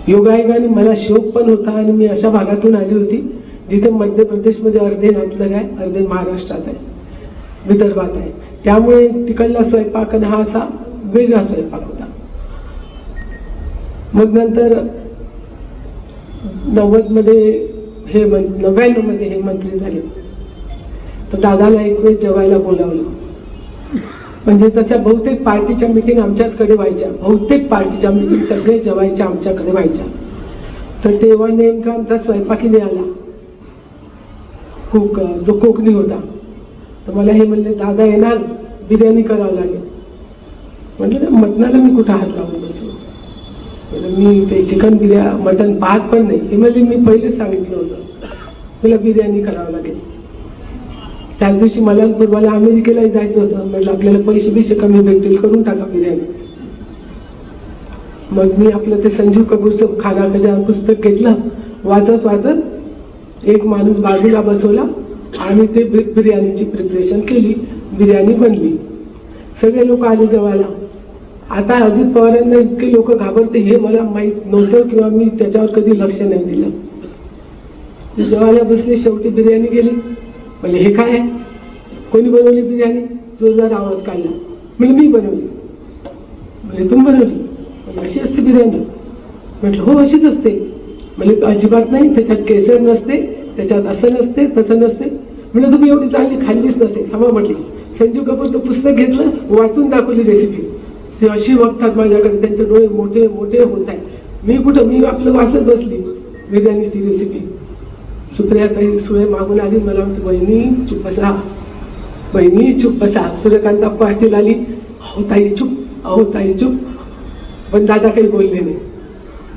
योगायोगाने मला शोक पण होता आणि मी अशा भागातून आली होती जिथे मध्य प्रदेशमध्ये अर्धे नातलग आहे, अर्धे महाराष्ट्रात आहे, विदर्भात आहे. त्यामुळे तिकडला स्वयंपाक आणि हा असा वेगळा स्वयंपाक होता. मग नंतर 99 मध्ये हे मंत्री झाले. तर दादाला एक वेळ जेवायला बोलावलं. म्हणजे तशा बहुतेक पार्टीच्या मिटिंग आमच्याचकडे व्हायच्या, बहुतेक पार्टीच्या मिटिंग सगळे जेवायच्या आमच्याकडे व्हायच्या. तर तेव्हा नेमका आमचा स्वयंपाकीने आला, जो कोकणी होता. तर मला हे म्हणले, दादा येणार, बिर्याणी करावं लागेल. म्हटलं मटणाला मी कुठं हात लावून बसू, मी ते चिकन मटण पाहत पण नाही. हे म्हणजे मी पहिलेच सांगितलं होतं तुला बिर्याणी करावं लागेल. त्याच दिवशी मला पूर्वाला अमेरिकेलाही जायचं होतं. म्हटलं आपल्याला पैसे कमी भेटतील, करून टाका बिर्याणी. मग मी आपलं ते संजीव कपूरचं खाना खजाना पुस्तक घेतलं, वाचत एक माणूस बाजूला बसवला आणि ते बिर्याणीची प्रिपरेशन केली. बिर्याणी बनली, सगळे लोक आले जेवायला. आता अजित पवारांना इतके लोक घाबरते हे मला माहीत नव्हतं किंवा मी त्याच्यावर कधी लक्ष नाही दिलं. जेवायला बसले, शेवटी बिर्याणी गेली. म्हणजे हे काय आहे, कोणी बनवली बिर्याणी? जोरदार आवाज काढला. म्हणजे मी बनवली. म्हणजे तुम्ही बनवली? म्हणजे अशी असते बिर्याणी? म्हटलं हो अशीच असते. म्हणजे अजिबात नाही, त्याच्यात केसर नसते, त्याच्यात असं नसते, तसं नसते. म्हणजे तुम्ही एवढी चांगली खाल्लीच नसेल. समा म्हटली. संजीव कपूरचं पुस्तक घेतलं, वाचून दाखवली रेसिपी. ते अशी बघतात माझ्याकडे, त्यांचे डोळे मोठे मोठे होत आहेत. मी आपलं वाचत बसली बिर्याणीची रेसिपी. सुप्रियाताई सुळे मागून आली, मला म्हणते बहिणी चुप बसा, बहिणी चुप बसा. सूर्यकांता पाटील आली, अहो ताई चुप, अहो ताई चुप. पण दादा काही बोलले नाही.